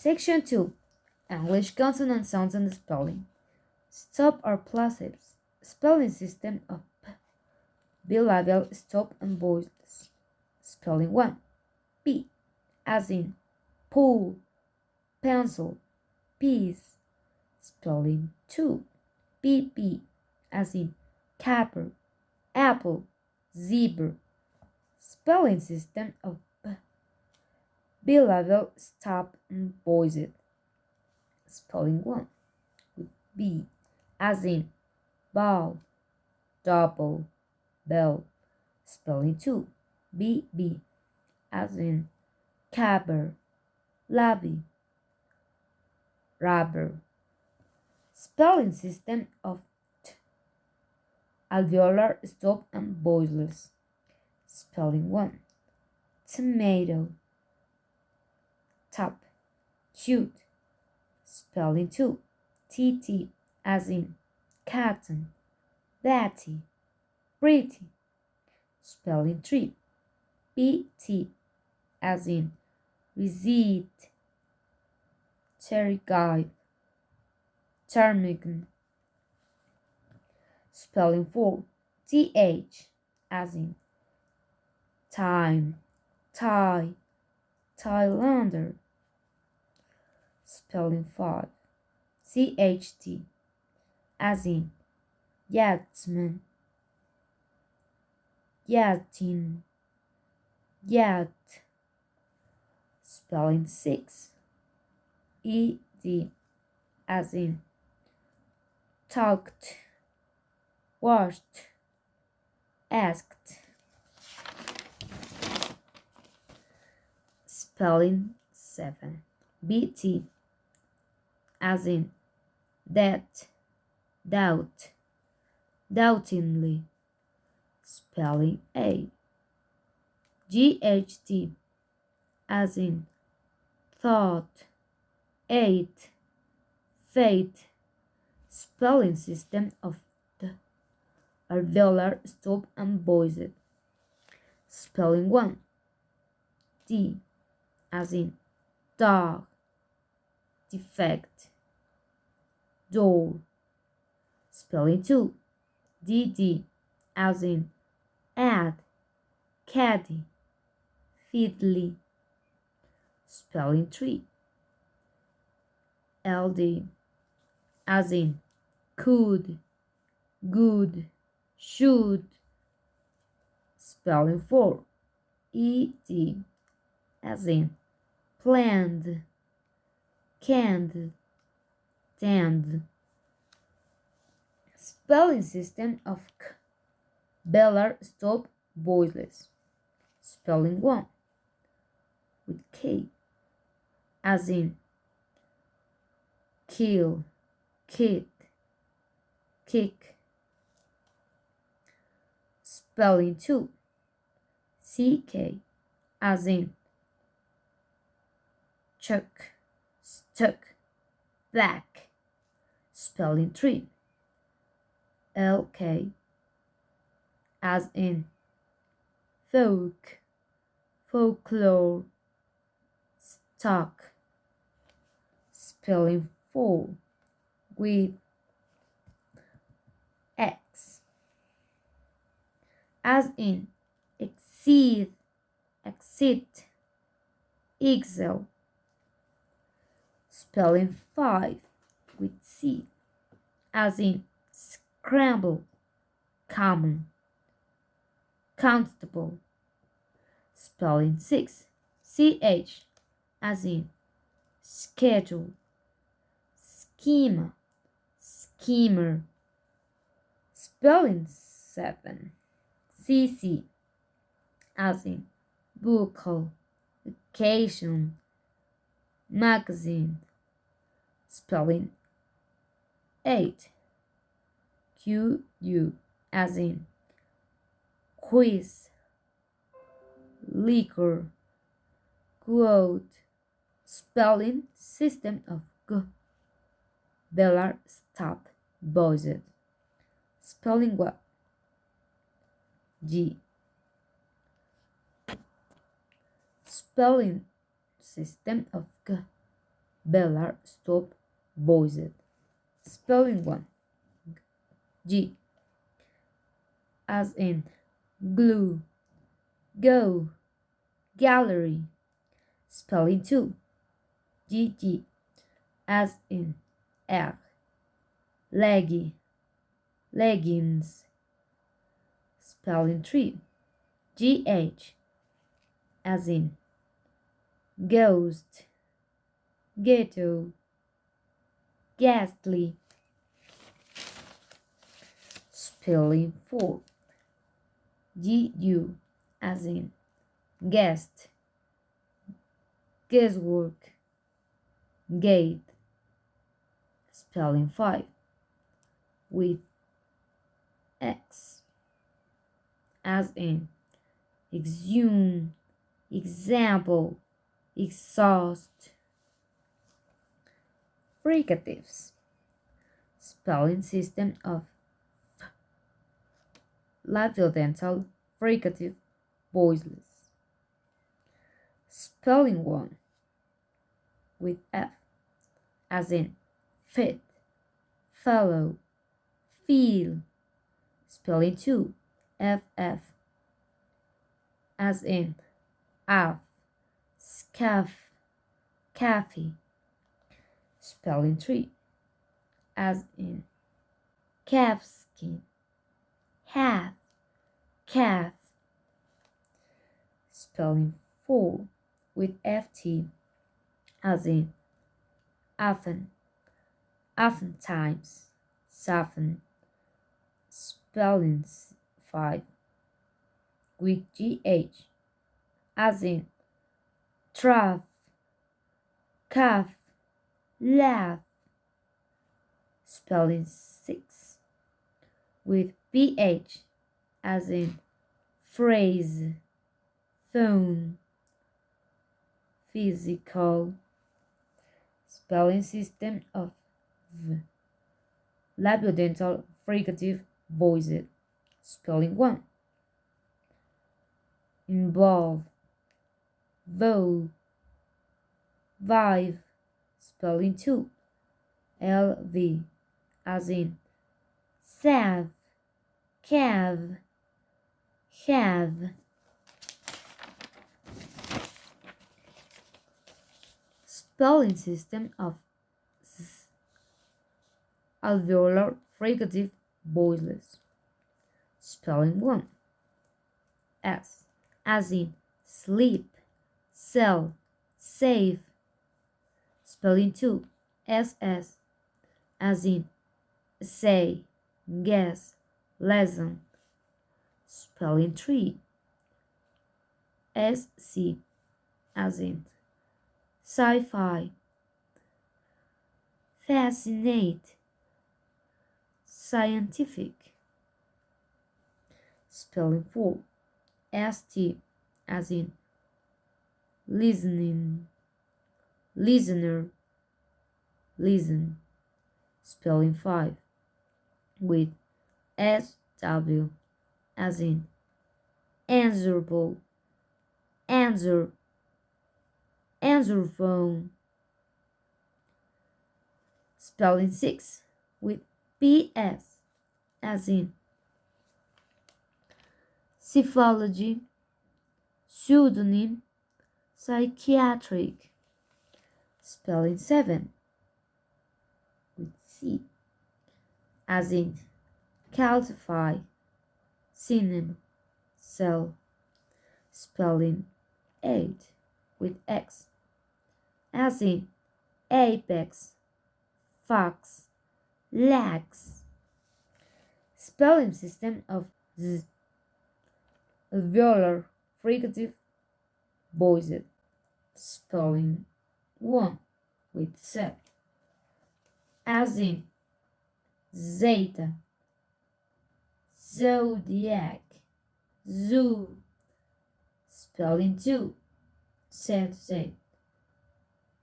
Section 2. English consonant sounds and spelling. Stop or plosives. Spelling system of p. Bilabial stop and voiceless. Spelling 1. P as in pool, pencil, peas. Spelling 2. PP as in capper, apple, zebra. Spelling system of p. Bilabial stop and voiced. Spelling 1. B as in ball, double, bell. Spelling 2. BB as in cabber, labby, rubber. Spelling system of t. Alveolar stop and voiceless. Spelling 1. Tomato, top, shoot. Spelling 2. TT as in cotton, Betty, pretty. Spelling 3. PT as in receipt, cherry guide, ptarmigan. Spelling 4. TH as in time, Thai, Thailander. Spelling 5. CHT as in yachtsman, yachting, yacht. Spelling 6. ED as in talked, washed, asked. Spelling 7. BT as in that, doubt, doubtingly. Spelling 8. GHT as in thought, ate, fate. Spelling system of the alveolar stop and voiced. Spelling 1. D as in dog, defect, door. Spelling 2. DD as in add, caddy, fiddly. Spelling 3. LD as in could, good, should. Spelling 4. ED as in planned, canned, tanned. Spelling system of k. Velar stop voiceless. Spelling 1 with K as in kill, kid, kick. Spelling 2. CK as in chuck, stuck, black. Spelling 3. LK as in folk, folklore, stock. Spelling 4 with X as in exceed, exceed, excel. Spelling 5 with C as in scramble, common, constable. Spelling 6. CH as in schedule, schema, schemer. Spelling 7. CC as in buckle, vacation, magazine. Spelling 8. QU as in quiz, liquor, quote. Spelling system of G. Velar stop voiced. Spelling 1. G. Spelling system of G. Bella stop voiced. Spelling 1. G as in glue, go, gallery. Spelling 2. GG as in egg, leggy, leggings. Spelling 3. GH as in ghost, ghetto, ghastly. Spelling 4. GU as in guest, guesswork, gate. Spelling 5. With X as in exhume, example, exhaust. Fricatives. Spelling system of labiodental fricative voiceless. Spelling 1 with F as in fit, fellow, feel. Spelling 2 FF as in af, scaff, cafe. Spelling 3 as in calfskin, half, calf. Spelling 4 with FT as in often, oftentimes, soften. Spelling 5 with GH as in trough, cough, laugh. Spelling 6 with PH as in phrase, phone, physical. Spelling system of V. Labiodental fricative voiced. Spelling 1 involve, vow, vive. Spelling 2 LV as in salve, calve, have. Spelling system of Z. Alveolar fricative voiceless. Spelling 1 S as in sleep, sell, save. Spelling 2 SS as in say, guess, lesson. Spelling 3 SC as in sci-fi, fascinate, scientific. Spelling 4 ST as in listening, listener, listen. Spelling 5 with SW as in answerable, answer, answer phone. Spelling 6 with PS as in psephology, pseudonym, psychiatric. Spelling 7 with C as in calcify, cinema, cell. Spelling 8 with X as in apex, fox, lax. Spelling system of Z. Alveolar fricative voiced. Spelling 1 with Z as in zeta, zodiac, zoo. Spelling 2 Z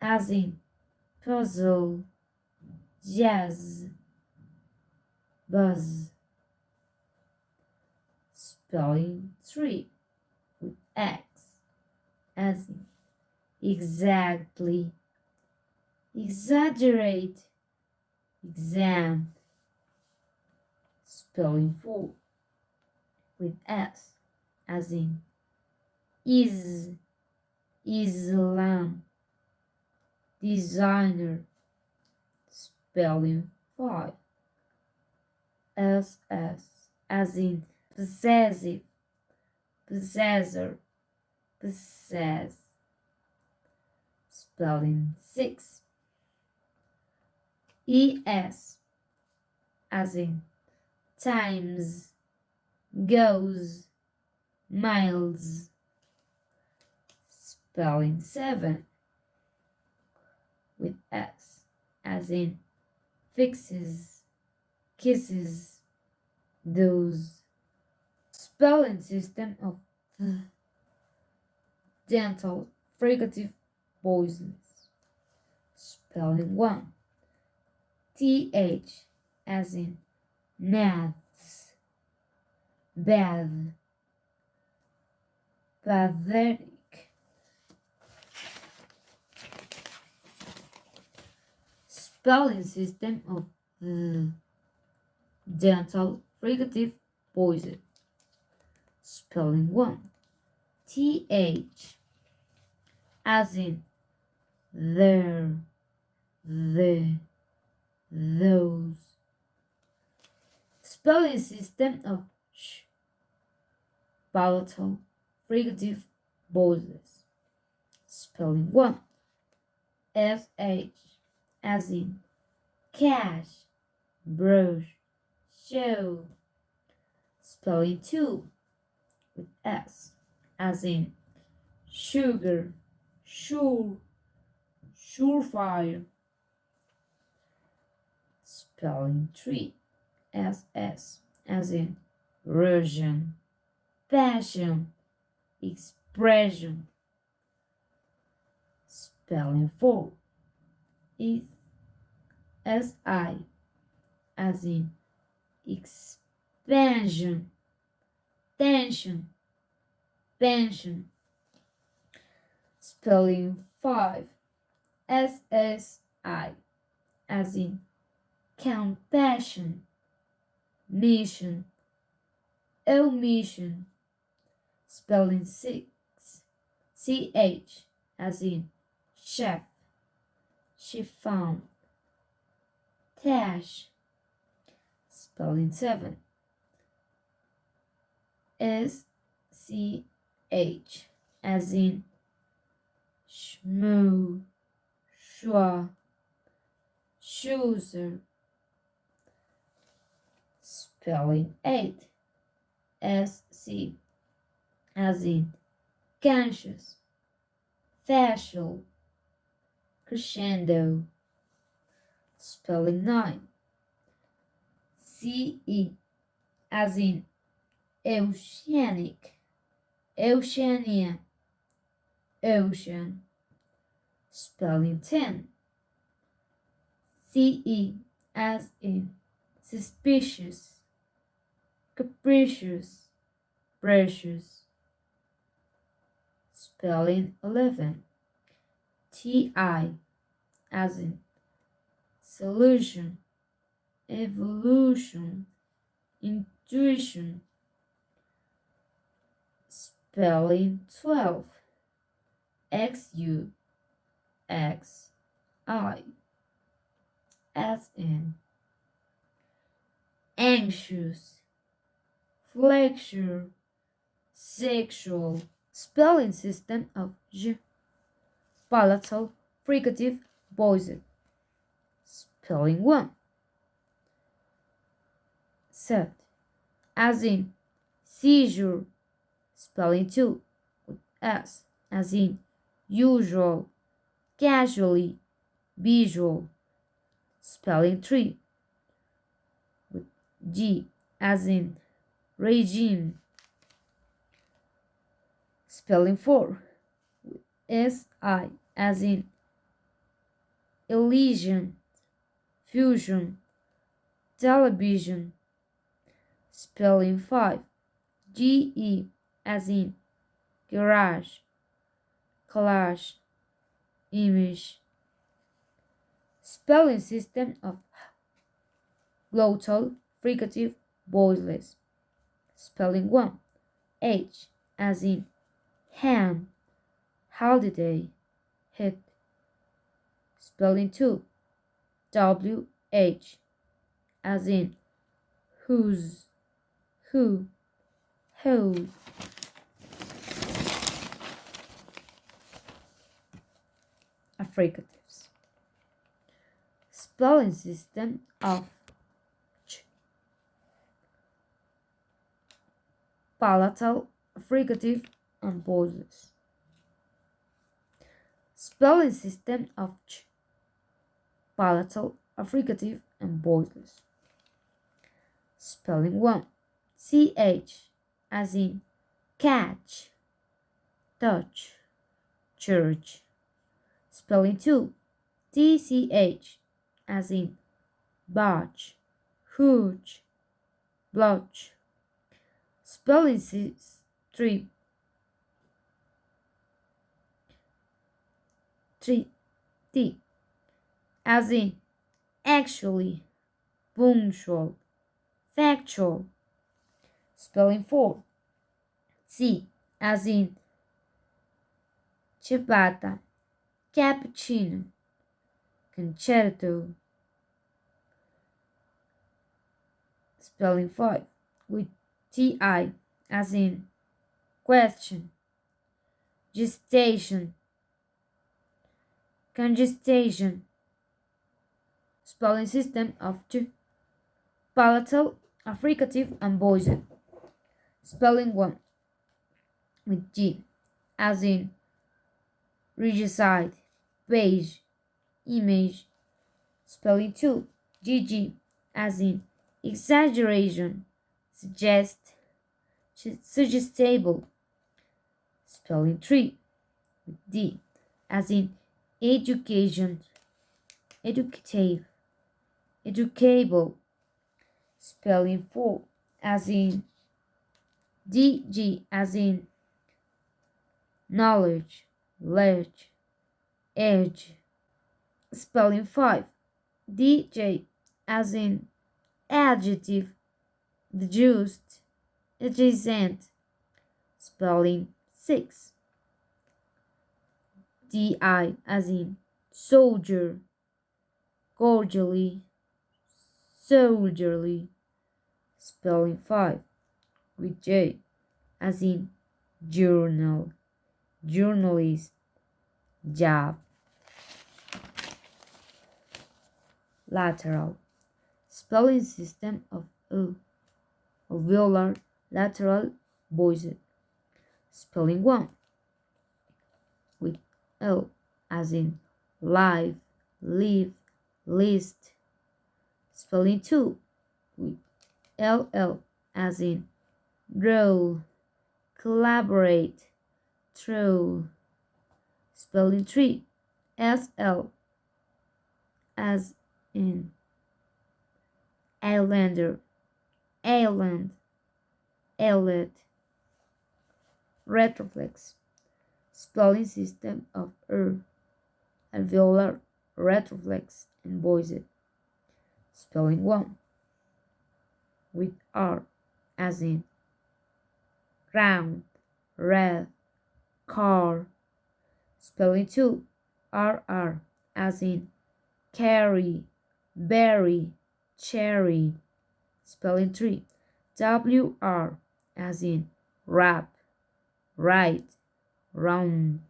as in puzzle, jazz, buzz. Spelling 3 with X as in exactly, exaggerate, exam. Spelling 4 with S, as in is, Islam, designer. Spelling 5 SS, as in possessive, possessor, possess. Spelling 6 ES, as in times, goes, miles. Spelling 7 with S, as in fixes, kisses, those. Spelling system of dental fricative voices. Spelling 1 TH, as in nads, bad, pathetic. Spelling system of dental fricative voices. Spelling 1 TH, as in there, the, those. Spelling system of sh, palatal fricative voices. Spelling 1 SH, as in cash, brush, show. Spelling 2 with S, as in sugar, sure, surefire. Spelling 3 SS, as in version, passion, expression. Spelling 4 is SI, as in expansion, tension, pension. Spelling 5 SSI, as in compassion, mission, omission. Spelling 6 CH, as in chef, chiffon, tash. Spelling 7 SCH, as in schmoo, schwa, chooser. Spelling 8 SC, as in conscious, facial, crescendo. Spelling 9 CE, as in oceanic, oceania, ocean. Spelling 10 CE, as in suspicious, capricious, precious. Spelling 11 TI, as in solution, evolution, intuition. Spelling 12 XU, XI, as in anxious, flexure, sexual. Spelling system of J, palatal fricative voices. Spelling 1 set, as in seizure. Spelling 2 with S, as in usual, casually, visual. Spelling 3 with G, as in regime. Spelling 4 with SI, as in Elysian, fusion, television. Spelling 5 GE, as in garage, clash, image. Spelling system of glottal, fricative, voiceless. Spelling 1. H as in hand, holiday, hit. Spelling 2. W H as in whose, who, whose. Affricatives. Spelling system of ch, palatal, affricative, and voiceless. Spelling system of ch, palatal, affricative, and voiceless. Spelling 1. CH as in catch, touch, church. Spelling 2. TCH as in barge, hooch, blotch. Spelling 3. 3. T as in actually, punctual, factual. Spelling 4. C as in ciabatta, cappuccino, concerto. Spelling 5 with TI as in question, gestation, congestation. Spelling system of J, palatal, affricative, and voiced. Spelling 1 with G as in regicide, page, image. Spelling 2. GG as in exaggeration, suggest, suggestible. Spelling 3 with D as in education, educative, educable. Spelling 4 as in DG as in knowledge, ledge, edge. Spelling 5. DJ as in adjective, deduced, adjacent. Spelling 6. DI as in soldier, cordially, soldierly. Spelling 5 with J as in journal, journalist, job. Lateral. Spelling system of O, alveolar, lateral, voiced. Spelling 1 with L as in live, live, list. Spelling 2 with LL as in roll, collaborate, throw. Spelling 3 SL as in islander, island, outlet. Retroflex. Spelling system of alveolar, retroflex, and voiced. Spelling 1 with R as in round, red, car. Spelling 2 RR as in carry, berry, cherry. Spelling 3 WR as in wrap, right, round.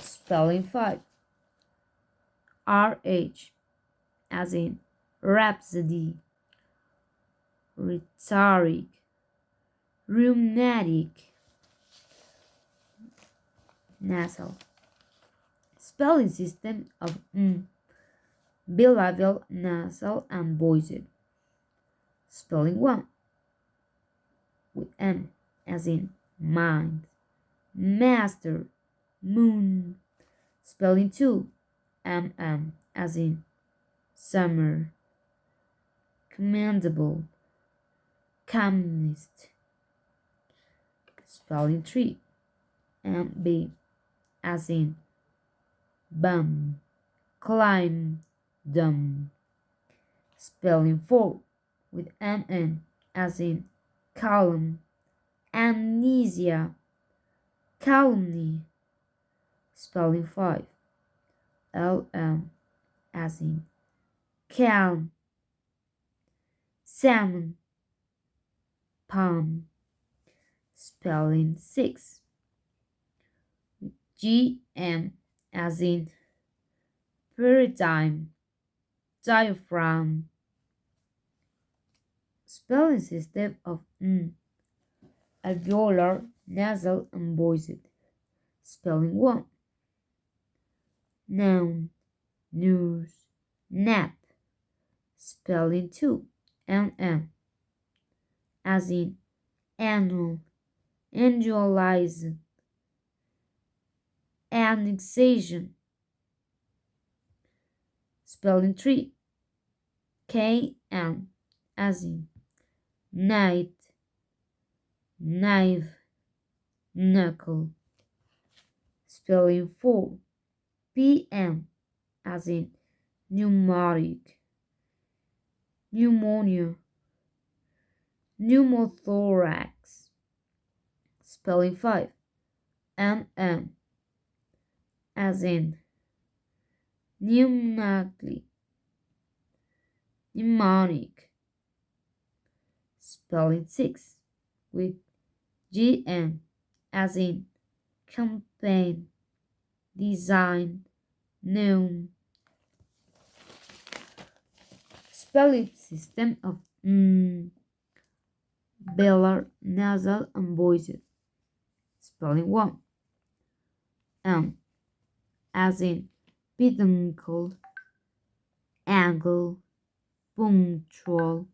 Spelling 5 RH as in rhapsody, rhetoric, rheumatic. Nasal. Spelling system of bilabial, nasal, and voiced. Spelling 1 with M as in mind, master, moon. Spelling 2 as in summer, commendable, communist. Spelling 3 MB as in bum, climb, dumb. Spelling 4 with N as in column, amnesia, calumny. Spelling 5 LM as in calm, salmon, palm. Spelling 6 GM as in paradigm, diaphragm. Spelling system of alveolar, nasal, and voiced. Spelling 1 noun, news, nap. Spelling 2 NN as in annual, annualize, annexation. Spelling 3 KN as in night, knife, knuckle. Spelling 4 PM as in pneumatic, pneumonia, pneumothorax. Spelling 5 MM as in pneumatic, mnemonic. Spelling 6 with GN as in campaign, design, known. Spelling system of velar, nasal, and voiced. Spelling 1 as in peduncle, angle, punctual.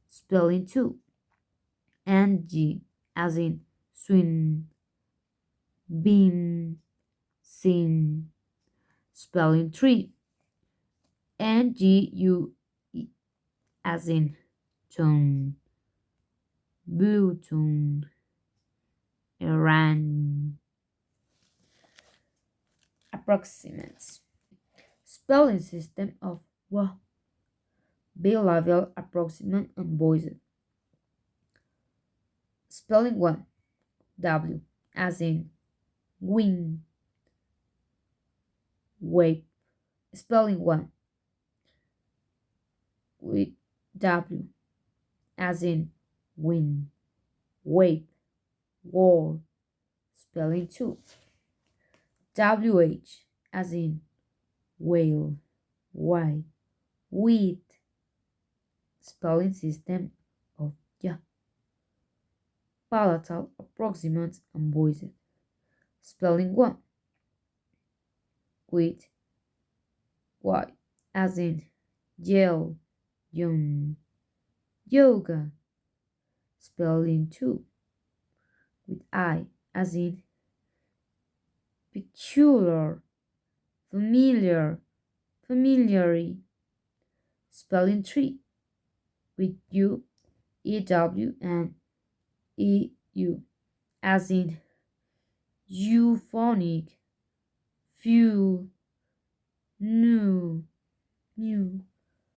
Spelling 2 NG as in swing, beam, sin. Spelling 3 NGUE as in tone, blue tone, Iran. Approximates. Spelling system of wa, bilabial, approximant, and voiced. Spelling 1 W as in wing, wave. Spelling 1 with W as in win, wave, wall. Spelling 2 WH as in whale, white, wheat. Spelling system of ya, palatal, approximant, and voiced. Spelling 1 with Y as in yell, young, yoga. Spelling 2 with I as in peculiar, familiar, familiarly. Spelling 3 with U, EW, and EU as in euphonic, fuel, new, new.